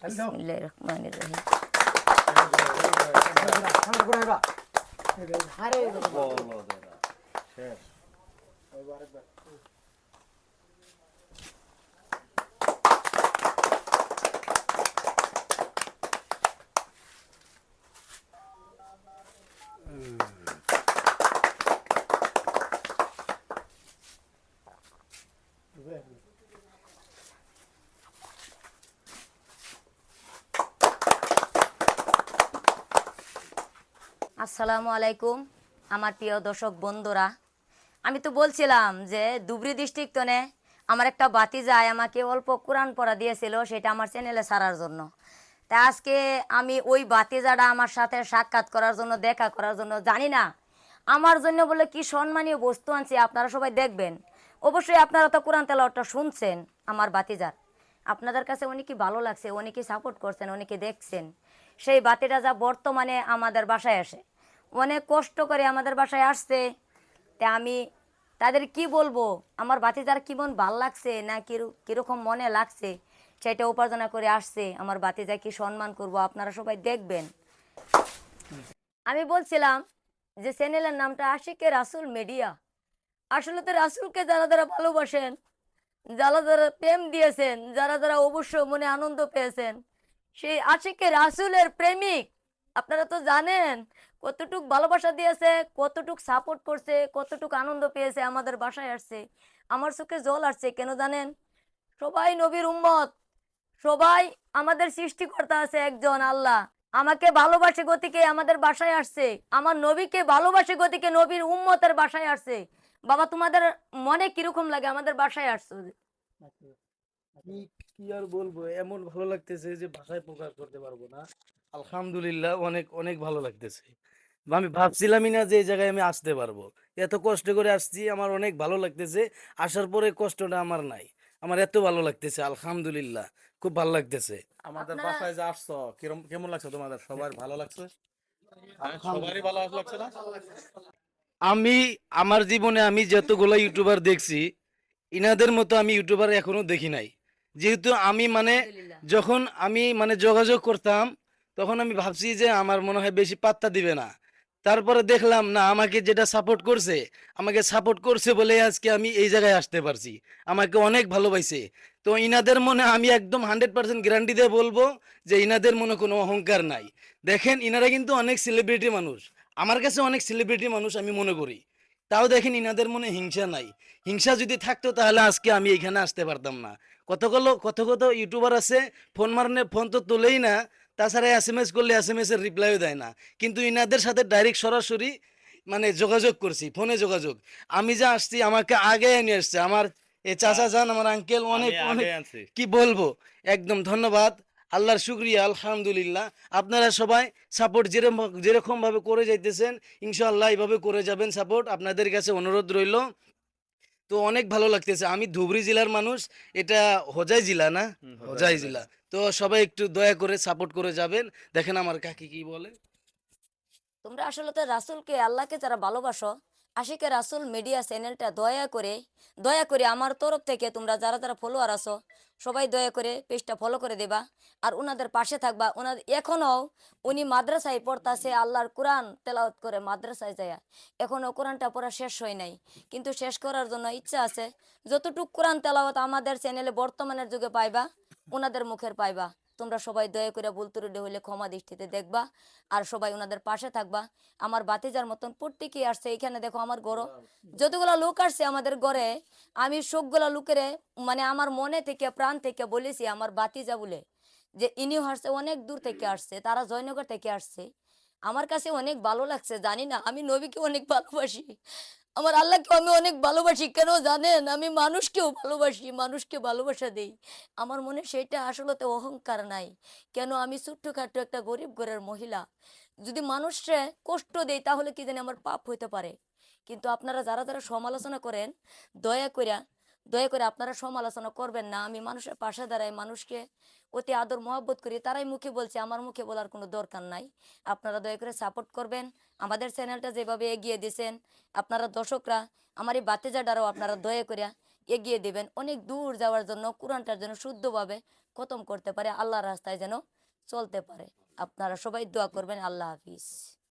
বিসমিল্লাহির রহমানির রহিম। আসসালামু আলাইকুম আমার প্রিয় দর্শক বন্ধুরা, আমি তো বলছিলাম যে ধুবড়ী ডিস্ট্রিক্ট নে আমার একটা ভাতিজায় আমাকে অল্প কোরআন পড়া দিয়েছিল, সেটা আমার চ্যানেলে ছাড়ার জন্য। তা আজকে আমি ওই ভাতিজাটা আমার সাথে সাক্ষাৎ করার জন্য, দেখা করার জন্য, জানি না আমার জন্য বলে কি সম্মানীয় বস্তু আনছি, আপনারা সবাই দেখবেন। অবশ্যই আপনারা তো কোরআন তেলাওয়াতটা শুনছেন আমার ভাতিজার, আপনাদের কাছে অনেক কি ভালো লাগছে, অনেকে সাপোর্ট করছেন, অনেকে দেখছেন। সেই বাতিটা যা বর্তমানে আমাদের বাসায় আসে, অনেক কষ্ট করে আমাদের বাসায় আসছে। তা আমি তাদের কি বলবো, আমার ভাতিজার কেমন ভাল লাগছে না কিরকম মনে লাগছে, সেটা উপার্জনা করে আসছে। আমার ভাতিজা কি সম্মান করব, আপনারা সবাই দেখবেন। আমি বলছিলাম যে চ্যানেলের নামটা আশিকে রাসুল মিডিয়া। আসলে তো রাসুলকে যারা যারা ভালোবাসেন, যারা যারা প্রেম দিয়েছেন, যারা যারা অবশ্য মনে আনন্দ পেয়েছেন, সেই আশিকে রাসুলের প্রেমিক আপনারা তো জানেন কতটুক ভালোবাসা দিয়েছে, কতটুক সাপোর্ট করছে, কতটুক আনন্দ পেয়েছে। আমাদের বাসায় আসছে, আমার চোখে জল আসছে। কেন জানেন? সবাই নবীর উম্মত, সবাই আমাদের সৃষ্টিকর্তা আছে একজন আল্লাহ। আমাকে ভালোবাসে গতিকে আমাদের বাসায় আসছে, আমার নবীকে ভালোবাসে গতিকে নবীর উম্মতের বাসায় আসছে। বাবা, তোমাদের মনে কিরকম লাগে আমাদের বাসায় আসছো? কি কি আর বলবো, এমন ভালো লাগতেছে যে ভাষায় প্রকাশ করতে পারবো না। আলহামদুলিল্লাহ, অনেক অনেক ভালো লাগতেছে। আমি ভাবছিলামই না যে এই জায়গায় আমি আসতে পারবো। এত কষ্ট করে আসছি, আমার অনেক ভালো লাগতেছে। আসার পরে কষ্টটা আমার নাই, আমার এত ভালো লাগতেছে। আলহামদুলিল্লাহ, খুব ভালো লাগতেছে। আমাদের আপনারা বাসায় যে আসছো, কেমন লাগছে তোমাদের? সবার ভালো লাগছে? হ্যাঁ, সবারই ভালো লাগছে না? আমি আমার জীবনে আমি যতগুলো ইউটিউবার দেখছি, ইনাদের মতো আমি ইউটিউবার এখনো দেখি নাই। যেহেতু আমি মানে আলহামদুলিল্লাহ। যখন আমি মানে যোগাযোগ করতাম, তখন আমি ভাবছি যে আমার মনে হয় বেশি পাত্তা দিবে না। তারপরে দেখলাম না, আমাকে যেটা সাপোর্ট করছে, আমাকে সাপোর্ট করছে বলে আজকে আমি এই জায়গায় আসতে পারছি। আমাকে অনেক ভালোবাসে। তো ইনাদের মনে আমি একদম 100% গ্যারান্টি দিয়ে বলবো যে ইনাদের মনে কোনো অহংকার নাই। দেখেন, ইনারা কিন্তু অনেক সেলিব্রিটি মানুষ, আমার কাছে অনেক সেলিব্রিটি মানুষ আমি মনে করি। তাও দেখেন ইনাদের মনে হিংসা নাই। হিংসা যদি থাকতো তাহলে আজকে আমি এখানে আসতে পারতাম না। কত কত ইউটিউবার আছে, ফোন মারলে ফোন তো তোলেই না, তাছাড়া SMS করলে SMS এর রিপ্লাইও দেয় না। কিন্তু ইনাদের সাথে ডাইরেক্ট সরাসরি মানে যোগাযোগ করছি, ফোনে যোগাযোগ। আমি যা আসছি আমাকে আগে নিয়ে আসছে আমার এই চাচা যান, আমার আঙ্কেল, আমি অনেক আগে অনেক আনছি। কি বলবো। একদম ধন্যবাদ, আল্লাহর শুক্রিয়া, আলহামদুলিল্লাহ। আপনারা সবাই সাপোর্ট যেরকম যেরকম ভাবে করে যাইতেছেন, ইনশাআল্লাহ এইভাবে করে যাবেন সাপোর্ট। আপনাদের কাছে অনুরোধ রইল। তো অনেক ভালো লাগতেছে। আমি ধুবড়ী জেলার মানুষ, এটা হোজাই জেলা না? হোজাই হোজাই জেলা জেলা। এটা। তো সবাই একটু দয়া করে সাপোর্ট করে যাবেন। দেখেন আমার কাকি কি বলে। তোমরা আসলে তো রাসুলকে, আল্লাহকে যারা ভালোবাসো, আশিকে রাসুল মিডিয়া চ্যানেলটা দয়া করে আমার তরফ থেকে তোমরা যারা যারা ফলোয়ার আছো, সবাই দয়া করে পেজটা ফলো করে দেবা। আর ওনাদের পাশে থাকবা। ওনাদের এখনও উনি মাদ্রাসায় পড়তাছে, আল্লাহর কোরআন তেলাওয়াত করে মাদ্রাসায় যায়। এখনও কোরআনটা পড়া শেষ হয় নাই, কিন্তু শেষ করার জন্য ইচ্ছা আছে। যতটুকু কোরআন তেলাওয়াত আমাদের চ্যানেলে বর্তমানের যুগে পাইবা, ওনাদের মুখের পাইবা। তোমরা সবাই দয়া করে ভুল ত্রুটি হইলে ক্ষমা দৃষ্টিতে দেখবা, আর সবাই ওনাদের পাশে থাকবা। আমার বাতিজার মতন প্রত্যেকেই আসছে এখানে। দেখো আমার ঘর, যতগুলা লোক আসছে আমাদের ঘরে, আমি সবগুলা লোকের মানে আমার মনে থেকে প্রাণ থেকে বলেছি আমার বাতিজা বলে, যে ইনিও আসছে, অনেক দূর থেকে আসছে, তারা জয়নগর থেকে আসছে। আমার কাছে অনেক ভালো লাগছে। জানি না, আমি নবীকে অনেক ভালোবাসি, আমার আল্লাহকে আমি অনেক ভালোবাসি। কেন জানেন? আমি মানুষকেও ভালোবাসি, মানুষকে ভালোবাসা দেই। আমার মনে সেটা আসলে তো অহংকার নাই। কেন? আমি ছোট্টখাট্ট একটা গরিব ঘরের মহিলা, যদি মানুষকে কষ্ট দেই তাহলে কি জানি আমার পাপ হইতে পারে। কিন্তু আপনারা যারা যারা সমালোচনা করেন, দয়া করে দয়া করে আপনারা সমালোচনা করবেন না। আমি মানুষের পাশে দাঁড়াই, মানুষকে অতি আদর মহব্বত করি। তারাই মুখে বলছে, আমার মুখে বলার কোনো দরকার নাই। আপনারা দয়া করে সাপোর্ট করবেন। আমাদের চ্যানেলটা যেভাবে এগিয়ে দিয়েছেন আপনারা দর্শকরা, আমার এই বাতিজাটারও আপনারা দয়া করে এগিয়ে দেবেন, অনেক দূর যাওয়ার জন্য, কোরআনটার যেন শুদ্ধভাবে খতম করতে পারে, আল্লাহর রাস্তায় যেন চলতে পারে। আপনারা সবাই দোয়া করবেন। আল্লাহ হাফিজ।